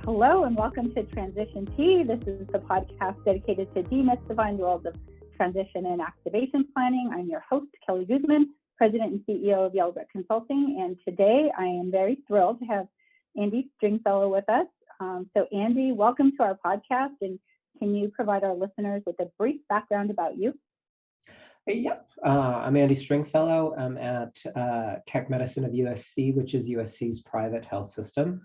Hello and welcome to Transition Tea. This is the podcast dedicated to demystifying the world of transition and activation planning. I'm your host, Kelly Guzman, President and CEO of Delegate Consulting. And today I am very thrilled to have Andy Stringfellow with us. So Andy, welcome to our podcast. And can you provide our listeners with a brief background about you? Yep. I'm Andy Stringfellow. I'm at Keck Medicine of USC, which is USC's private health system.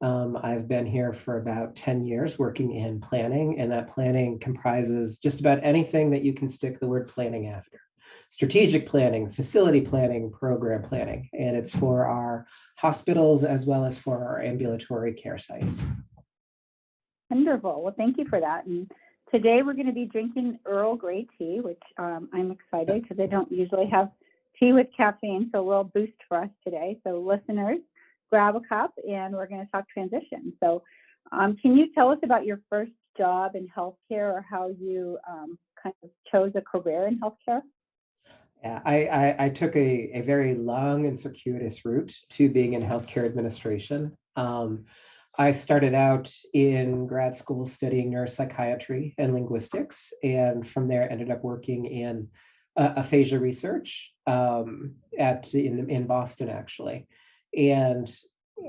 I've been here for about 10 years working in planning, and that planning comprises just about anything that you can stick the word planning after. Strategic planning, facility planning, program planning, and it's for our hospitals as well as for our ambulatory care sites. Wonderful. Well, thank you for that. And today we're going to be drinking Earl Grey tea, which I'm excited because I don't usually have tea with caffeine, so a little boost for us today. So listeners, grab a cup and we're going to talk transition. So can you tell us about your first job in healthcare or how you kind of chose a career in healthcare? Yeah, I took a very long and circuitous route to being in healthcare administration. I started out in grad school studying neuropsychiatry and linguistics, and from there ended up working in aphasia research in Boston, actually. And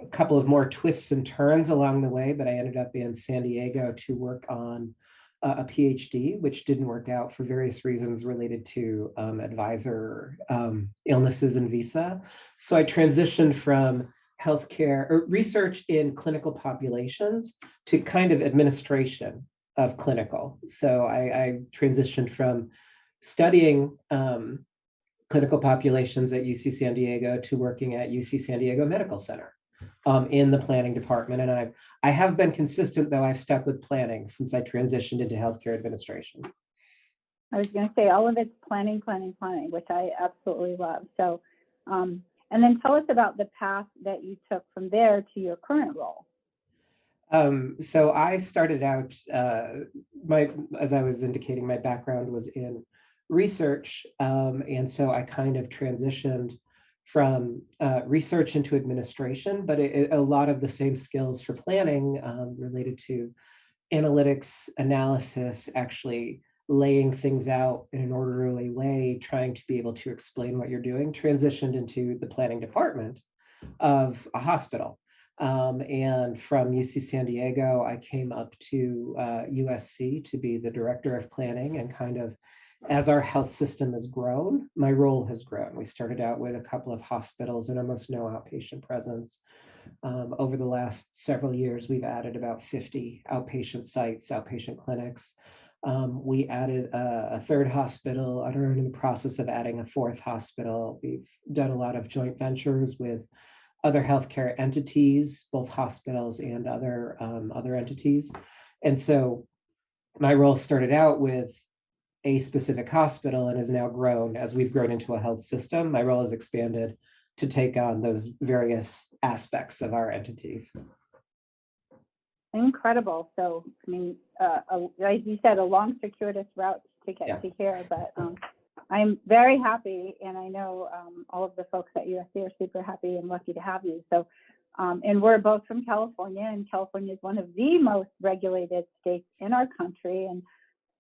a couple of more twists and turns along the way, but I ended up in San Diego to work on a PhD, which didn't work out for various reasons related to advisor illnesses and visa. So I transitioned from healthcare or research in clinical populations to kind of administration of clinical. So I transitioned from studying clinical populations at UC San Diego to working at UC San Diego Medical Center in the planning department. And I have been consistent, though I've stuck with planning since I transitioned into healthcare administration. I was going to say all of it's planning, which I absolutely love. So, and then tell us about the path that you took from there to your current role. So I started out, as I was indicating, my background was in research. And so I kind of transitioned from research into administration, but a lot of the same skills for planning related to analytics, analysis, actually laying things out in an orderly way, trying to be able to explain what you're doing, transitioned into the planning department of a hospital. And from UC San Diego, I came up to USC to be the director of planning, and kind of as our health system has grown, my role has grown. We started out with a couple of hospitals and almost no outpatient presence. Over the last several years, we've added about 50 outpatient sites, outpatient clinics. We added a third hospital, and are in the process of adding a fourth hospital. We've done a lot of joint ventures with other healthcare entities, both hospitals and other entities. And so my role started out with a specific hospital and has now grown. As we've grown into a health system, my role has expanded to take on those various aspects of our entities. Incredible. So, I mean, as you said, a long circuitous route to get to here, but I'm very happy, and I know all of the folks at USC are super happy and lucky to have you. So, and we're both from California, and California is one of the most regulated states in our country. And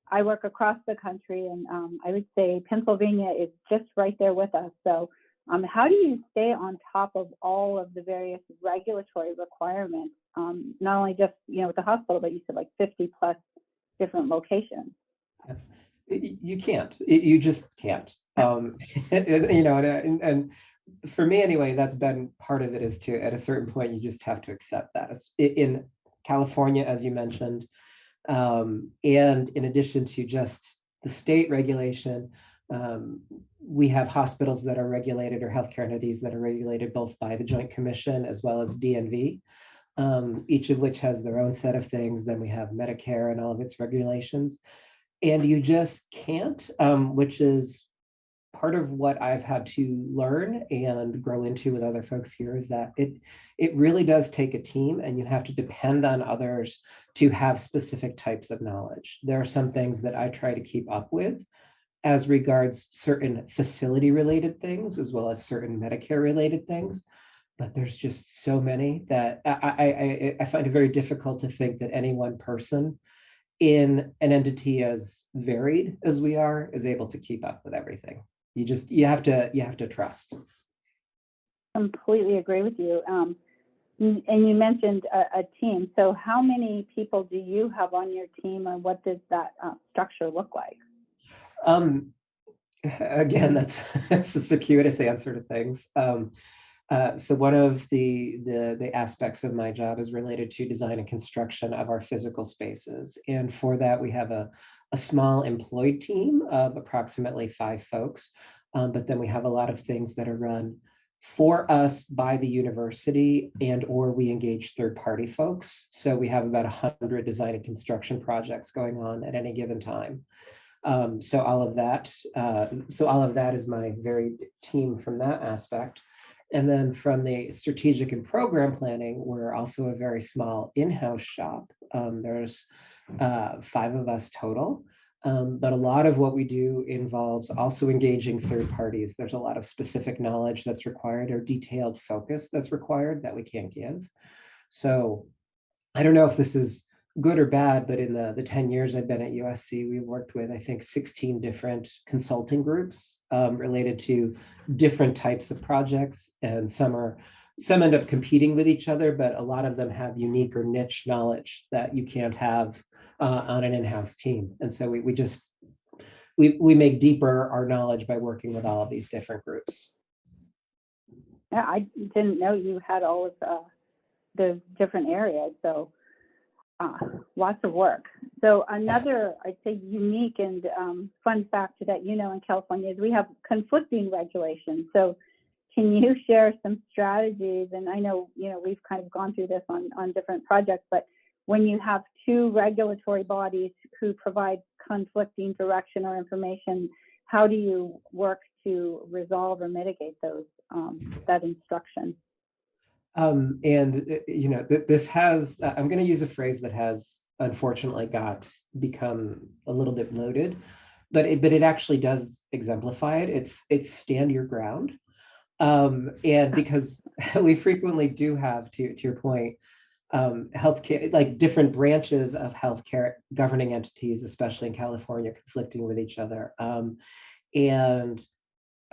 I work across the country, and I would say Pennsylvania is just right there with us. So how do you stay on top of all of the various regulatory requirements, not only just, with the hospital, but you said like 50 plus different locations? You can't. You just can't. And for me anyway, that's been part of it, is to, at a certain point, you just have to accept that. In California, as you mentioned, and in addition to just the state regulation, we have hospitals that are regulated, or healthcare entities that are regulated both by the Joint Commission as well as DNV, each of which has their own set of things. Then we have Medicare and all of its regulations. And you just can't, which is part of what I've had to learn and grow into with other folks here, is that it really does take a team, and you have to depend on others to have specific types of knowledge. There are some things that I try to keep up with as regards certain facility related things, as well as certain Medicare related things. but there's just so many that I find it very difficult to think that any one person in an entity as varied as we are is able to keep up with everything. You have to trust. Completely agree with you. And you mentioned a team. So how many people do you have on your team, and what does that structure look like? Again, that's a circuitous answer to things. So one of the aspects of my job is related to design and construction of our physical spaces. And for that, we have a small employed team of approximately 5 folks. But then we have a lot of things that are run for us by the university, and or we engage third-party folks. So we have about 100 design and construction projects going on at any given time. So all of that is my varied team from that aspect. And then from the strategic and program planning, we're also a very small in-house shop. There's 5 of us total. But a lot of what we do involves also engaging third parties. There's a lot of specific knowledge that's required, or detailed focus that's required that we can't give. So I don't know if this is good or bad, but in the 10 years I've been at USC, we've worked with, I think, 16 different consulting groups related to different types of projects. And some end up competing with each other, but a lot of them have unique or niche knowledge that you can't have on an in-house team. And so we make deeper our knowledge by working with all of these different groups. Yeah, I didn't know you had all of the different areas. So lots of work. So another, I'd say, unique and fun fact that in California is we have conflicting regulations. So can you share some strategies? And I know, we've kind of gone through this on different projects, but when you have 2 regulatory bodies who provide conflicting direction or information, how do you work to resolve or mitigate those that instruction? This has, I'm going to use a phrase that has unfortunately become a little bit loaded, but it actually does exemplify it. It's stand your ground. And because we frequently do have, to your point, healthcare, like different branches of healthcare governing entities, especially in California, conflicting with each other.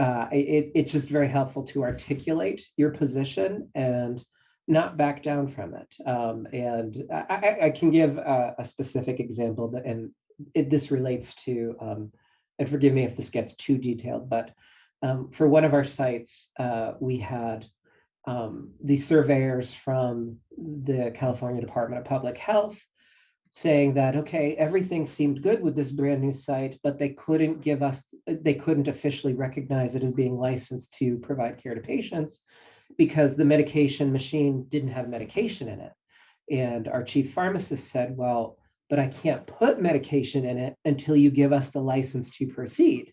It's just very helpful to articulate your position and not back down from it. And I can give a specific example, this relates to, and forgive me if this gets too detailed, but for one of our sites, we had the surveyors from the California Department of Public Health saying that, okay, everything seemed good with this brand new site, but they couldn't officially recognize it as being licensed to provide care to patients because the medication machine didn't have medication in it. And our chief pharmacist said, well, but I can't put medication in it until you give us the license to proceed.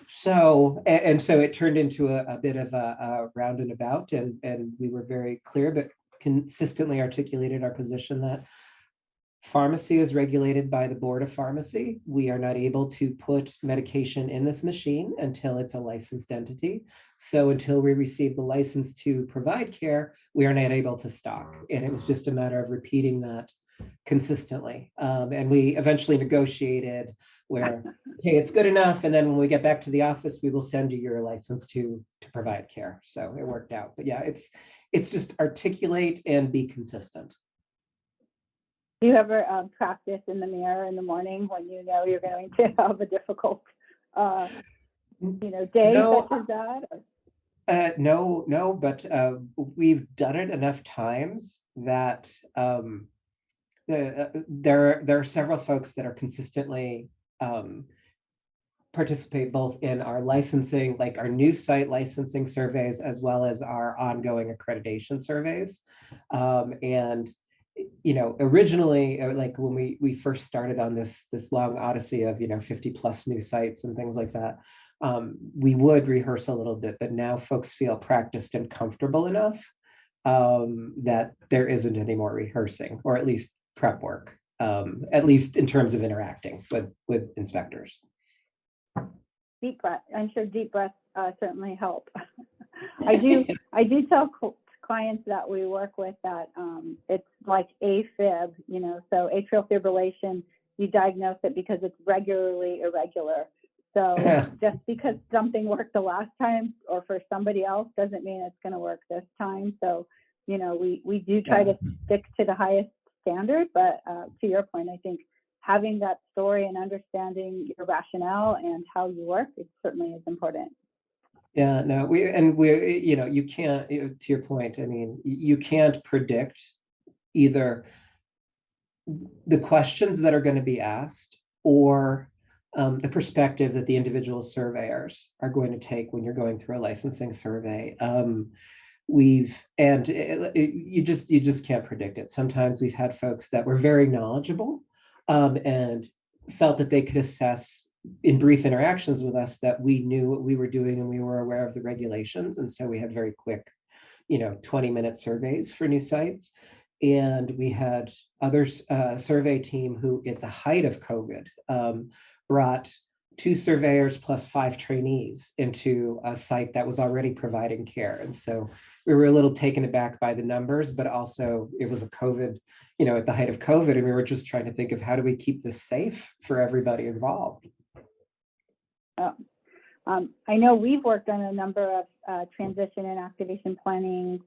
So it turned into a bit of a round and about, and we were very clear, but consistently articulated our position that pharmacy is regulated by the Board of Pharmacy. We are not able to put medication in this machine until it's a licensed entity. So until we receive the license to provide care, we are not able to stock. And it was just a matter of repeating that consistently. And we eventually negotiated where, okay, it's good enough. And then when we get back to the office, we will send you your license to provide care. So it worked out. But yeah, it's just articulate and be consistent. Do you ever practice in the mirror in the morning when you know you're going to have a difficult, day such as that? No, but we've done it enough times that there are several folks that are consistently participate both in our licensing, like our new site licensing surveys, as well as our ongoing accreditation surveys. And originally, like when we first started on this long odyssey of 50 plus new sites and things like that, we would rehearse a little bit, but now folks feel practiced and comfortable enough that there isn't any more rehearsing, or at least prep work, at least in terms of interacting with inspectors. Deep breath. I'm sure deep breaths certainly help. I do tell clients that we work with that it's like AFib, so atrial fibrillation, you diagnose it because it's regularly irregular. So just because something worked the last time or for somebody else doesn't mean it's going to work this time. So, we do try to stick to the highest standard, but to your point, I think having that story and understanding your rationale and how you work, it certainly is important. Yeah, no, you can't, to your point, I mean, you can't predict either the questions that are going to be asked or the perspective that the individual surveyors are going to take when you're going through a licensing survey. You just can't predict it. Sometimes we've had folks that were very knowledgeable and felt that they could assess in brief interactions with us that we knew what we were doing and we were aware of the regulations. And so we had very quick, 20-minute surveys for new sites. And we had other survey team who, at the height of COVID, brought 2 surveyors plus 5 trainees into a site that was already providing care. And so we were a little taken aback by the numbers, but also it was a COVID, at the height of COVID, and we were just trying to think of how do we keep this safe for everybody involved. I know we've worked on a number of transition and activation planning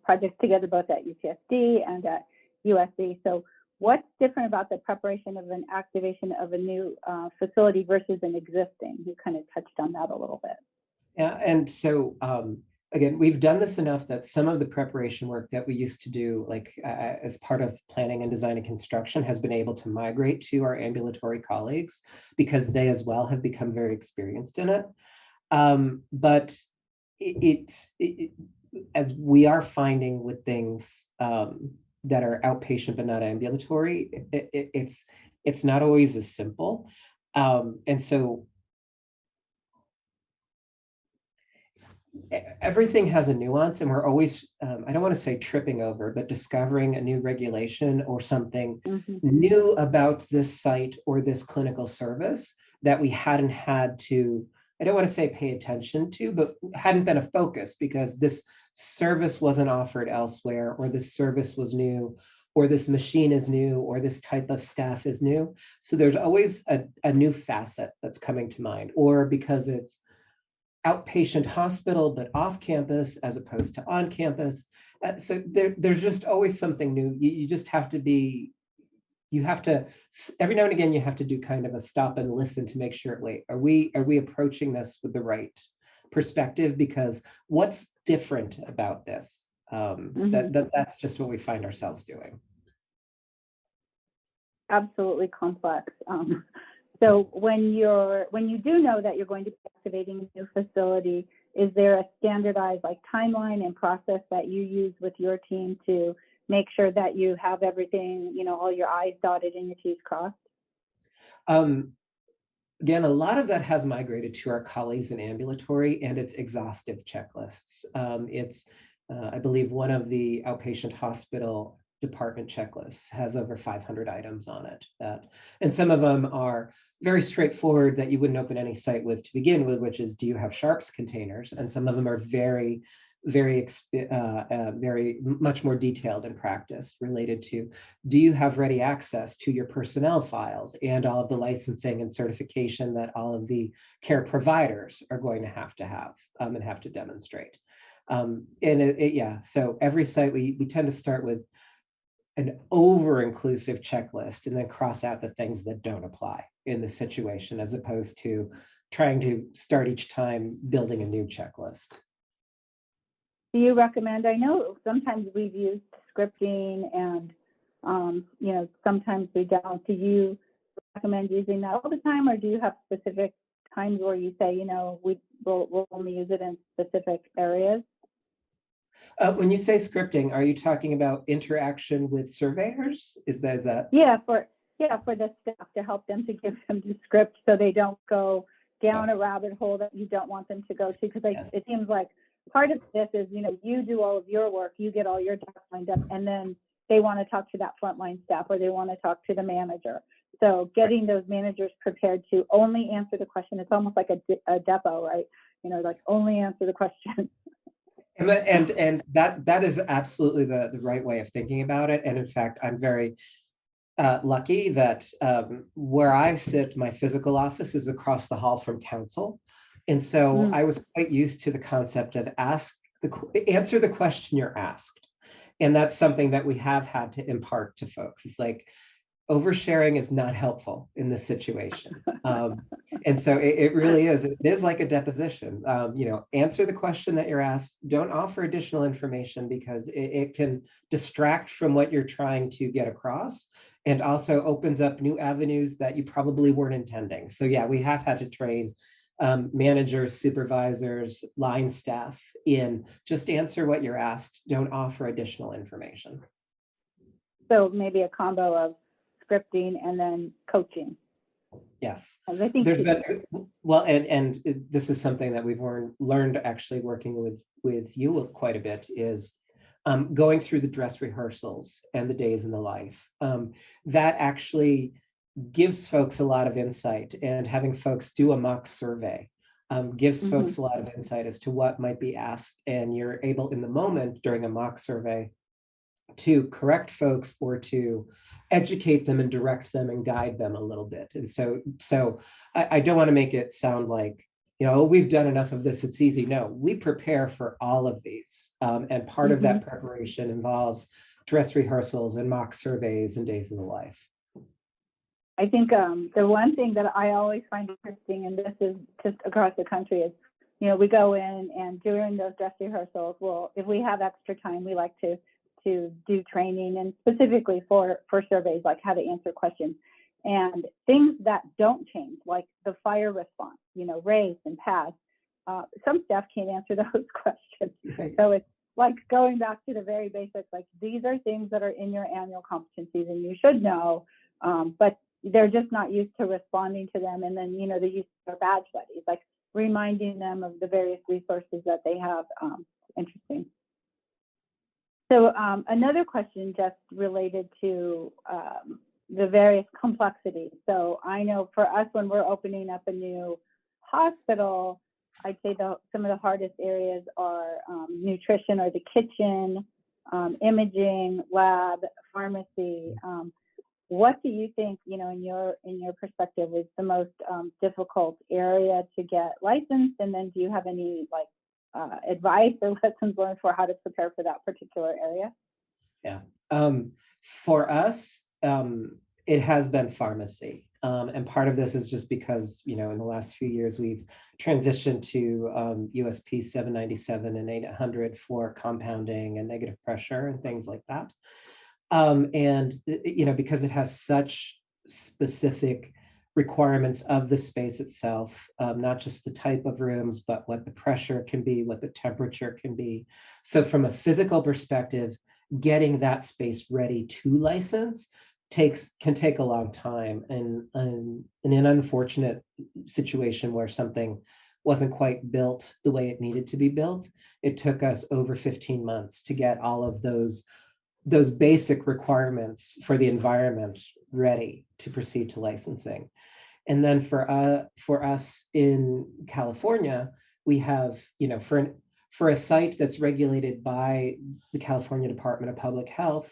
projects together, both at UCSD and at USC. So what's different about the preparation of an activation of a new facility versus an existing? You kind of touched on that a little bit. Yeah, and so again, we've done this enough that some of the preparation work that we used to do, like as part of planning and design and construction, has been able to migrate to our ambulatory colleagues because they as well have become very experienced in it. But as we are finding with things that are outpatient but not ambulatory, it's not always as simple. And so everything has a nuance, and we're always, I don't want to say tripping over, but discovering a new regulation or something new about this site or this clinical service that we hadn't had to, I don't want to say pay attention to, but hadn't been a focus because this service wasn't offered elsewhere, or this service was new, or this machine is new, or this type of staff is new. So there's always a new facet that's coming to mind, or because it's outpatient hospital, but off campus as opposed to on campus. So there's just always something new. You just have to be, every now and again, you have to do kind of a stop and listen to make sure, wait, are we approaching this with the right perspective? Because what's different about this? That's just what we find ourselves doing. Absolutely complex. So when you do know that you're going to be activating a new facility, is there a standardized timeline and process that you use with your team to make sure that you have everything, all your I's dotted and your T's crossed? Again, a lot of that has migrated to our colleagues in ambulatory, and it's exhaustive checklists. I believe one of the outpatient hospital department checklists has over 500 items on it. And some of them are very straightforward that you wouldn't open any site with to begin with, which is, do you have sharps containers? And some of them are very much more detailed in practice, related to, do you have ready access to your personnel files and all of the licensing and certification that all of the care providers are going to have and have to demonstrate. So every site, we tend to start with an over-inclusive checklist and then cross out the things that don't apply in the situation, as opposed to trying to start each time building a new checklist. Do you recommend, I know sometimes we've used scripting and, sometimes we don't. Do you recommend using that all the time, or do you have specific times where you say, we'll only use it in specific areas? When you say scripting, are you talking about interaction with surveyors? Is that? Yeah, for the staff, to help them, to give them the script so they don't go down a rabbit hole that you don't want them to go to. Because it seems like part of this is, you do all of your work, you get all your ducks lined up, and then they want to talk to that frontline staff, or they want to talk to the manager. So getting those managers prepared to only answer the question, it's almost like a depot, right? Only answer the question. And that is absolutely the right way of thinking about it. And in fact, I'm very lucky that where I sit, my physical office is across the hall from council. And so I was quite used to the concept of answer the question you're asked. And that's something that we have had to impart to folks. It's like, oversharing is not helpful in this situation. And so it really is. It is like a deposition. Answer the question that you're asked. Don't offer additional information because it can distract from what you're trying to get across, and also opens up new avenues that you probably weren't intending. So yeah, we have had to train managers, supervisors, line staff in just answer what you're asked. Don't offer additional information. So maybe a combo of scripting and then coaching. Yes, I think there's been, well, and this is something that we've learned actually working with you quite a bit, is going through the dress rehearsals and the days in the life. That actually gives folks a lot of insight, and having folks do a mock survey gives folks a lot of insight as to what might be asked, and you're able in the moment during a mock survey to correct folks or to educate them and direct them and guide them a little bit. And so I don't want to make it sound like, we've done enough of this, it's easy. No, we prepare for all of these. And part of that preparation involves dress rehearsals and mock surveys and days in the life. I think the one thing that I always find interesting, and this is just across the country, is, we go in and during those dress rehearsals, if we have extra time, we like to do training, and specifically for surveys, like how to answer questions, and things that don't change, like the fire response, race and pass. Some staff can't answer those questions. Right. So it's like going back to the very basics, like these are things that are in your annual competencies and you should know, but they're just not used to responding to them. And then, the use of badge buddies, like reminding them of the various resources that they have. Interesting. So another question just related to the various complexities. So I know for us, when we're opening up a new hospital, I'd say some of the hardest areas are nutrition or the kitchen, imaging, lab, pharmacy. What do you think, in your perspective, is the most difficult area to get licensed? And then do you have any advice or lessons learned for how to prepare for that particular area? Yeah, for us, it has been pharmacy. And part of this is just because, in the last few years, we've transitioned to USP 797 and 800 for compounding and negative pressure and things like that. And, because it has such specific requirements of the space itself, not just the type of rooms, but what the pressure can be, what the temperature can be. So from a physical perspective, getting that space ready to license can take a long time. And in an unfortunate situation where something wasn't quite built the way it needed to be built, it took us over 15 months to get all of those basic requirements for the environment ready to proceed to licensing. And then for us in California, we have, for a site that's regulated by the California Department of Public Health,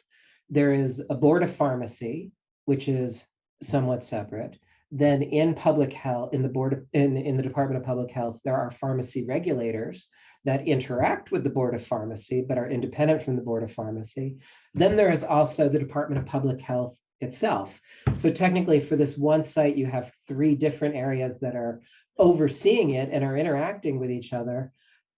there is a board of pharmacy, which is somewhat separate. Then in public health, in the Department of Public Health, there are pharmacy regulators that interact with the Board of Pharmacy, but are independent from the Board of Pharmacy. Then there is also the Department of Public Health itself. So technically for this one site, you have 3 different areas that are overseeing it and are interacting with each other.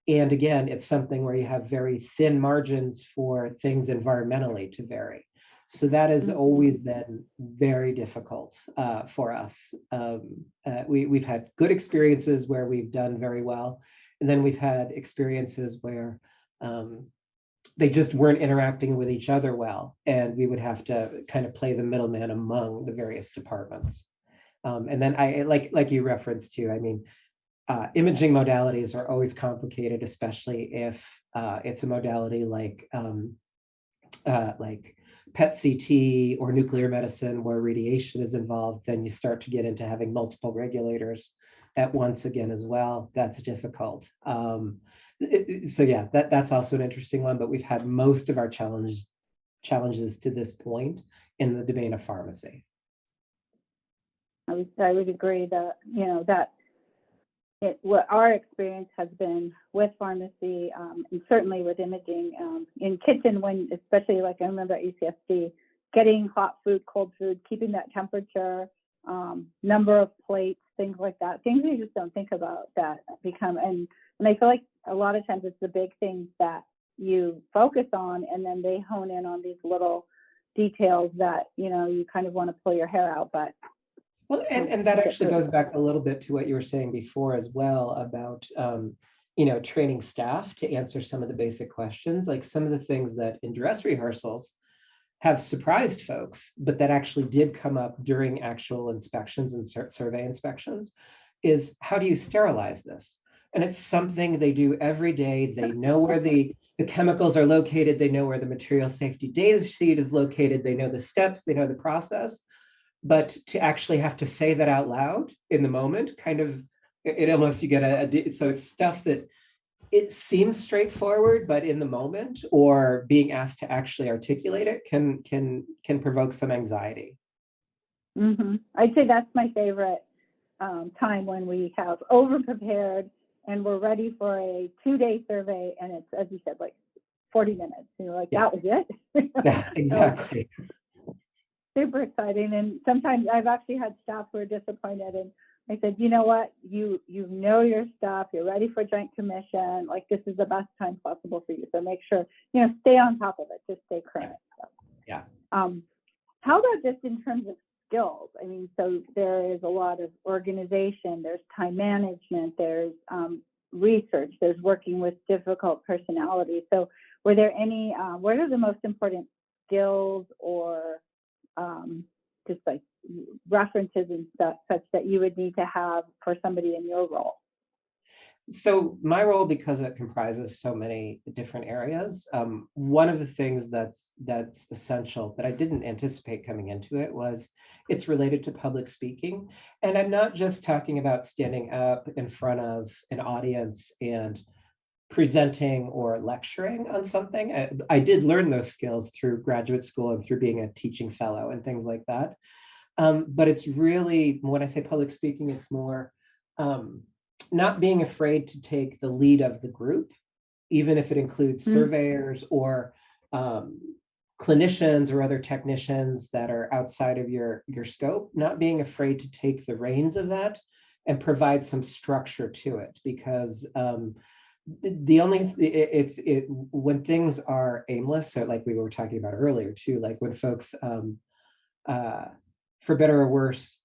And again, it's something where you have very thin margins for things environmentally to vary. So that has always been very difficult for us. We've had good experiences where we've done very well. And then we've had experiences where they just weren't interacting with each other well. And we would have to kind of play the middleman among the various departments. And then like you referenced to, imaging modalities are always complicated, especially if it's a modality like PET CT or nuclear medicine where radiation is involved. Then you start to get into having multiple regulators at once again as well. That's difficult. So yeah, that's also an interesting one, but we've had most of our challenges to this point in the domain of pharmacy. I would agree that, that what our experience has been with pharmacy, and certainly with imaging, in kitchen, when, especially like I remember at UCSD, getting hot food, cold food, keeping that temperature, number of plates, things like that, things you just don't think about that become, and I feel like a lot of times it's the big things that you focus on, and then they hone in on these little details that, you kind of want to pull your hair out, but. Well, and that actually goes back a little bit to what you were saying before as well about, training staff to answer some of the basic questions, like some of the things that in dress rehearsals have surprised folks, but that actually did come up during actual inspections and survey inspections, is how do you sterilize this? And it's something they do every day. They know where the chemicals are located. They know where the material safety data sheet is located. They know the steps, they know the process. But to actually have to say that out loud in the moment, kind of, it almost, you get so it's stuff that it seems straightforward, but in the moment or being asked to actually articulate it can provoke some anxiety. Mm-hmm. I'd say that's my favorite time, when we have over-prepared and we're ready for a 2-day survey, and it's, as you said, like 40 minutes. And you're like, Yeah. that was it? Yeah, exactly. Super exciting. And sometimes I've actually had staff who are disappointed, and I said, you know what, you know your stuff, you're ready for joint commission, like this is the best time possible for you, so make sure, stay on top of it, just stay current. So, yeah. How about just in terms of skills? I mean, so there is a lot of organization, there's time management, there's research, there's working with difficult personalities. So were there any, what are the most important skills or just like references and stuff such that you would need to have for somebody in your role? So my role, because it comprises so many different areas, one of the things that's essential that I didn't anticipate coming into it was it's related to public speaking. And I'm not just talking about standing up in front of an audience and presenting or lecturing on something. I did learn those skills through graduate school and through being a teaching fellow and things like that. But it's really, when I say public speaking, it's more not being afraid to take the lead of the group, even if it includes surveyors or clinicians or other technicians that are outside of your scope, not being afraid to take the reins of that and provide some structure to it, because when things are aimless, so like we were talking about earlier too, like when folks for better or worse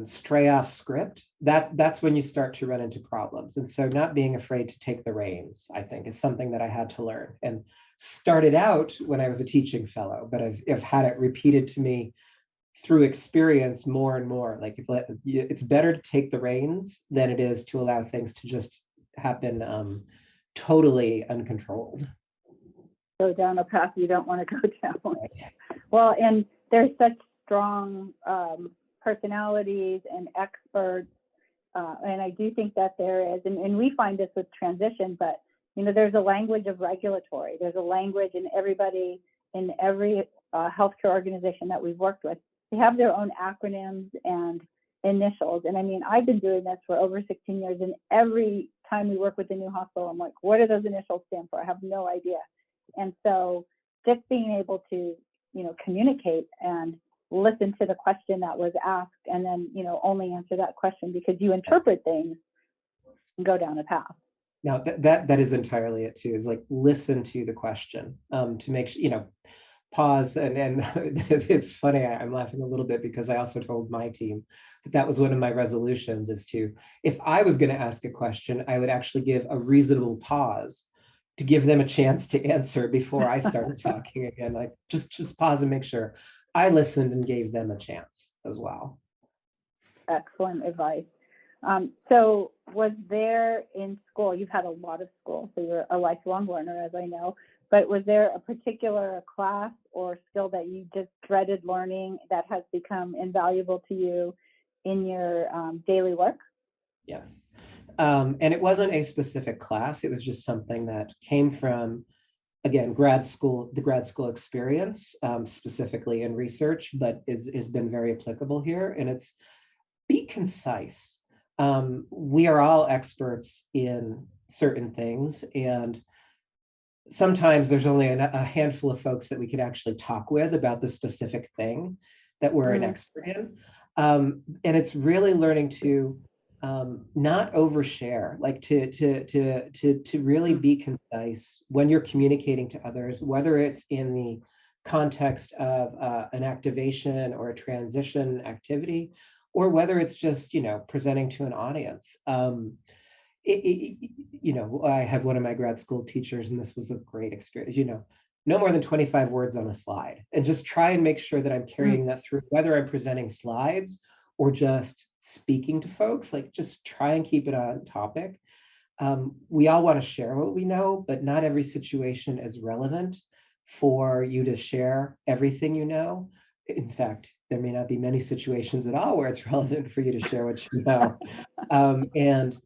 stray off script, that's when you start to run into problems. And so not being afraid to take the reins, I think, is something that I had to learn, and started out when I was a teaching fellow, but I've had it repeated to me through experience more and more. Like, it's better to take the reins than it is to allow things to just happen totally uncontrolled. Go down a path you don't want to go down. Well, and there's such strong personalities and experts, and I do think that there is, and we find this with transition, but there's a language of regulatory. There's a language in everybody, in every healthcare organization that we've worked with. They have their own acronyms and initials. And I mean, I've been doing this for over 16 years, and every time we work with a new hospital, I'm like, what do those initials stand for? I have no idea. And so just being able to, communicate and listen to the question that was asked, and then, only answer that question because you interpret things and go down a path. Now that is entirely it too, is like, listen to the question, to make sure, pause. And it's funny, I'm laughing a little bit because I also told my team that was one of my resolutions, is to, if I was going to ask a question, I would actually give a reasonable pause to give them a chance to answer before I started talking again. Like, just pause and make sure I listened and gave them a chance as well. Excellent advice. So was there in school, you've had a lot of school, so you're a lifelong learner, as I know, but was there a particular class or skill that you just dreaded learning that has become invaluable to you in your daily work? Yes. And it wasn't a specific class. It was just something that came from, again, the grad school experience, specifically in research, but has been very applicable here. And it's be concise. We are all experts in certain things, and sometimes there's only a handful of folks that we could actually talk with about the specific thing that we're an expert in. And it's really learning to not overshare, like to really be concise when you're communicating to others, whether it's in the context of an activation or a transition activity, or whether it's just, presenting to an audience. I had one of my grad school teachers, and this was a great experience, no more than 25 words on a slide, and just try and make sure that I'm carrying that through, whether I'm presenting slides or just speaking to folks, like just try and keep it on topic. We all want to share what we know, but not every situation is relevant for you to share everything you know. In fact, there may not be many situations at all where it's relevant for you to share what you know. And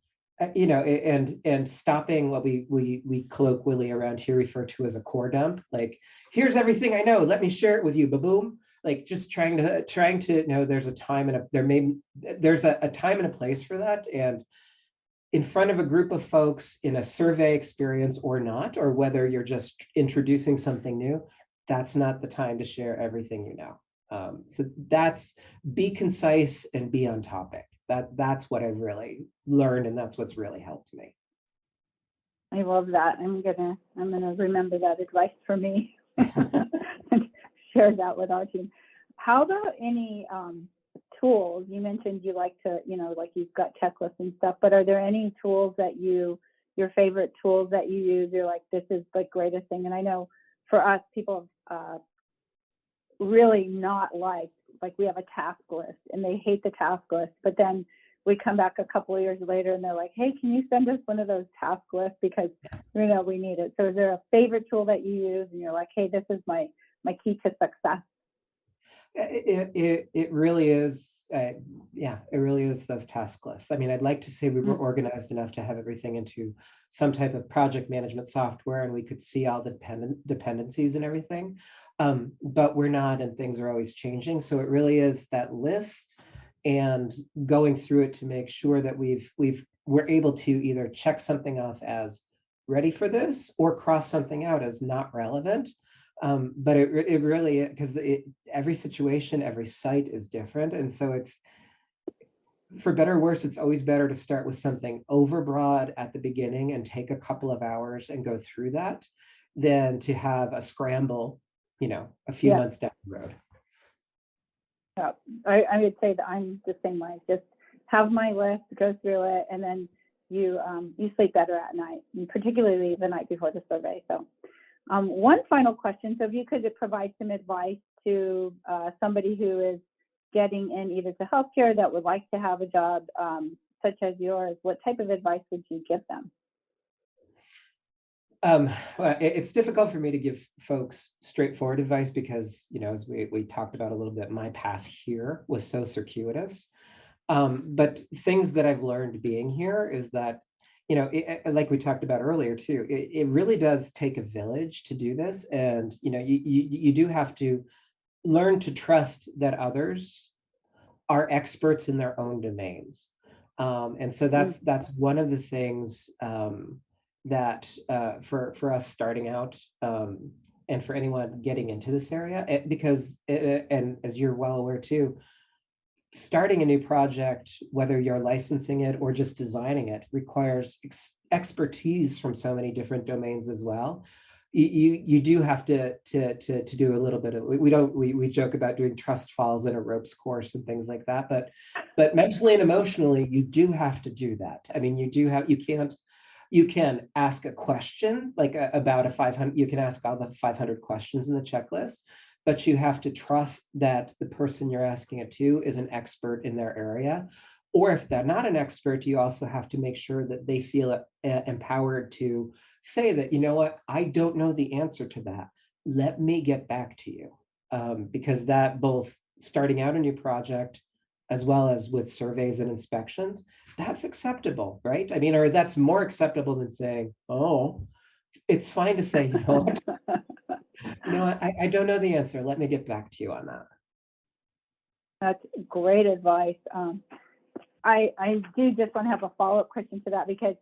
stopping what we colloquially around here refer to as a core dump. Like, here's everything I know, let me share it with you, ba-boom. Like, just trying to know there's a time and there's a time and a place for that. And in front of a group of folks in a survey experience or not, or whether you're just introducing something new, that's not the time to share everything you know. So that's, be concise and be on topic. That's what I've really learned, and that's what's really helped me. I love that. I'm gonna remember that advice for me and share that with our team. How about any tools? You mentioned you like to, like you've got checklists and stuff, but are there any tools that your favorite tools that you use? You're like, this is the greatest thing. And I know for us, people really not like we have a task list, and they hate the task list, but then we come back a couple of years later and they're like, hey, can you send us one of those task lists, because we need it. So is there a favorite tool that you use and you're like, hey, this is my key to success? It really is. It really is those task lists. I mean, I'd like to say we were organized enough to have everything into some type of project management software, and we could see all the dependencies and everything. But we're not, and things are always changing. So it really is that list and going through it to make sure that we're able to either check something off as ready for this or cross something out as not relevant. But it really, because every situation, every site is different. And so it's, for better or worse, it's always better to start with something overbroad at the beginning and take a couple of hours and go through that than to have a scramble, a few months down the road. Yeah, I would say that I'm the same way. Just have my list, go through it, and then you sleep better at night, and particularly the night before the survey. So one final question. So if you could provide some advice to somebody who is getting in either to healthcare that would like to have a job such as yours, what type of advice would you give them? Well, it's difficult for me to give folks straightforward advice because, as we talked about a little bit, my path here was so circuitous. But things that I've learned being here is that, like we talked about earlier too, it really does take a village to do this. And, you do have to learn to trust that others are experts in their own domains. And so that's one of the things that for us starting out and for anyone getting into this area, because, and as you're well aware too, starting a new project, whether you're licensing it or just designing it, requires expertise from so many different domains as well. You do have to do a little bit of, we joke about doing trust falls in a ropes course and things like that, but mentally and emotionally, you do have to do that. I mean, you can ask a question like about a 500, you can ask all the 500 questions in the checklist, but you have to trust that the person you're asking it to is an expert in their area. Or if they're not an expert, you also have to make sure that they feel empowered to say that, you know what, I don't know the answer to that. Let me get back to you. Because that, both starting out a new project, as well as with surveys and inspections, that's acceptable, right? I mean, or that's more acceptable than saying, oh, it's fine to say, I don't know the answer. Let me get back to you on that. That's great advice. I do just want to have a follow-up question to that because,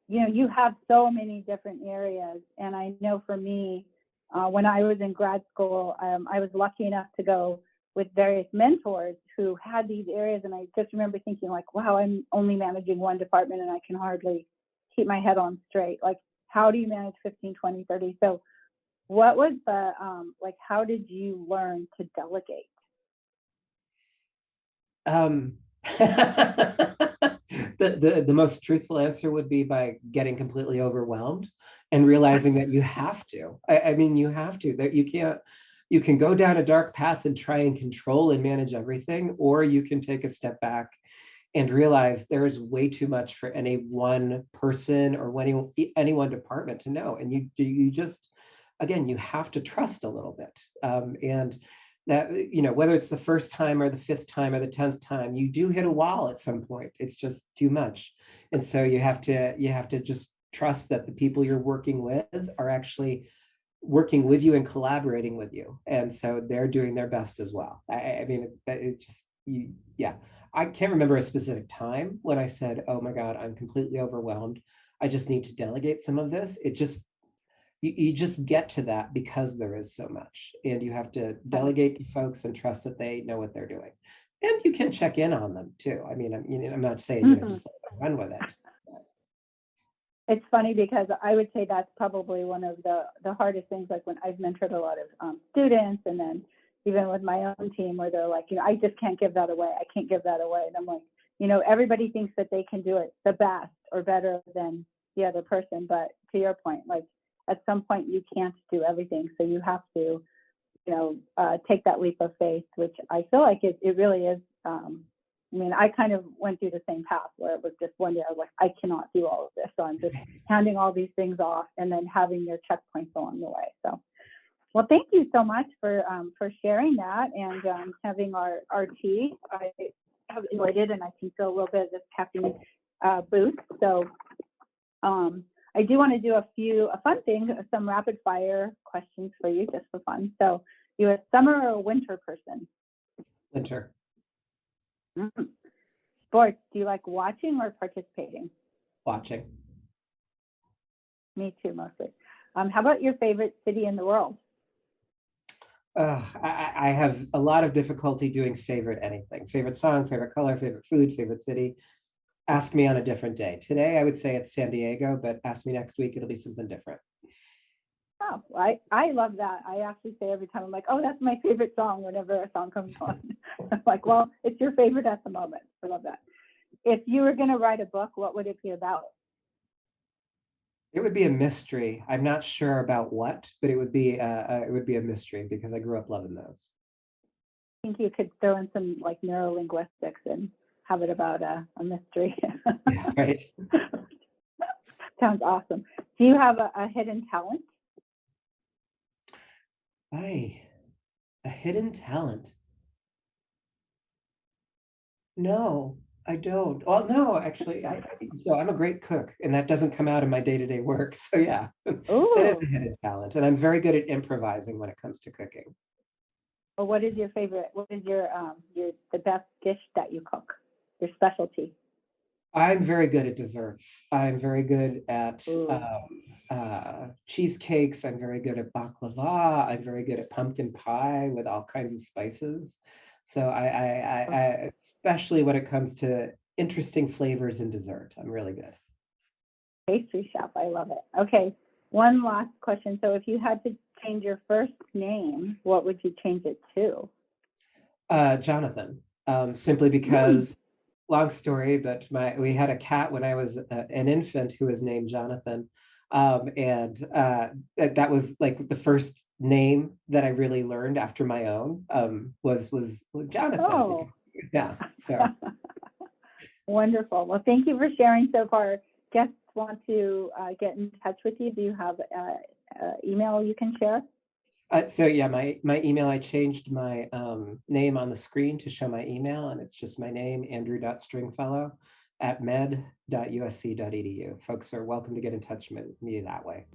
you have so many different areas. And I know for me, when I was in grad school, I was lucky enough to go with various mentors who had these areas. And I just remember thinking like, wow, I'm only managing one department and I can hardly keep my head on straight. Like, how do you manage 15, 20, 30? So what was the, how did you learn to delegate? The most truthful answer would be by getting completely overwhelmed and realizing that you have to. I mean, you have to. That you can go down a dark path and try and control and manage everything, or you can take a step back and realize there is way too much for any one person or any one department to know. And you just, again, you have to trust a little bit. And that, whether it's the first time or the fifth time or the 10th time, you do hit a wall at some point. It's just too much. And so you have to just trust that the people you're working with are actually working with you and collaborating with you. And so they're doing their best as well. I mean, it's just, I can't remember a specific time when I said, oh my God, I'm completely overwhelmed. I just need to delegate some of this. You just get to that because there is so much, and you have to delegate to folks and trust that they know what they're doing. And you can check in on them too. I mean, I'm not saying, just run with it. It's funny because I would say that's probably one of the hardest things, like when I've mentored a lot of students, and then even with my own team where they're like, I just can't give that away. I can't give that away. And I'm like, everybody thinks that they can do it the best or better than the other person. But to your point, like, at some point you can't do everything. So you have to, take that leap of faith, which I feel like it really is. I kind of went through the same path where it was just one day I was like, I cannot do all of this. So I'm just handing all these things off and then having your checkpoints along the way. So, well, thank you so much for sharing that and having our tea. I have enjoyed it, and I can feel a little bit of this caffeine boost. So, I do want to do a fun thing, some rapid fire questions for you just for fun. So you a summer or a winter person? Winter. Sports, do you like watching or participating? Watching. Me too, mostly. How about your favorite city in the world? I have a lot of difficulty doing favorite anything. Favorite song, favorite color, favorite food, favorite city. Ask me on a different day. Today, I would say it's San Diego, but ask me next week, it'll be something different. Oh, I love that. I actually say every time, I'm like, oh, that's my favorite song whenever a song comes on. I'm like, well, it's your favorite at the moment. I love that. If you were going to write a book, what would it be about? It would be a mystery. I'm not sure about what, but it would be a mystery because I grew up loving those. I think you could throw in some like neurolinguistics and have it about a mystery. Yeah, right. Sounds awesome. Do you have a hidden talent? A hidden talent? No, I don't. Well, no, actually, so I'm a great cook, and that doesn't come out of my day-to-day work. So yeah, that is a hidden talent, and I'm very good at improvising when it comes to cooking. Well, what is your favorite? What is your the best dish that you cook? Your specialty? I'm very good at desserts. I'm very good at cheesecakes. I'm very good at baklava. I'm very good at pumpkin pie with all kinds of spices. So I especially when it comes to interesting flavors in dessert, I'm really good. Pastry chef, I love it. Okay, one last question. So if you had to change your first name, what would you change it to? Jonathan, simply because. Long story, but we had a cat when I was an infant who was named Jonathan, and that was like the first name that I really learned after my own was Jonathan. Oh, yeah. So wonderful. Well, thank you for sharing so far. Guests want to get in touch with you. Do you have email you can share? So yeah, my email, I changed my name on the screen to show my email, and it's just my name, Andrew.Stringfellow @med.usc.edu. Folks are welcome to get in touch with me that way.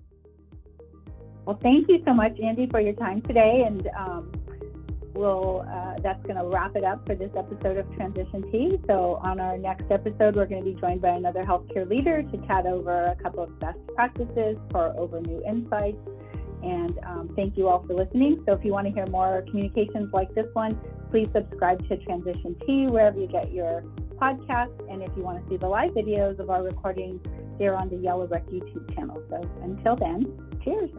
Well, thank you so much, Andy, for your time today. And that's going to wrap it up for this episode of Transition Tea. So on our next episode, we're going to be joined by another healthcare leader to chat over a couple of best practices, pour over new insights. And thank you all for listening. So if you want to hear more communications like this one, please subscribe to Transition Tea wherever you get your podcasts. And if you want to see the live videos of our recordings, they're on the Yellow Brick YouTube channel. So until then, cheers.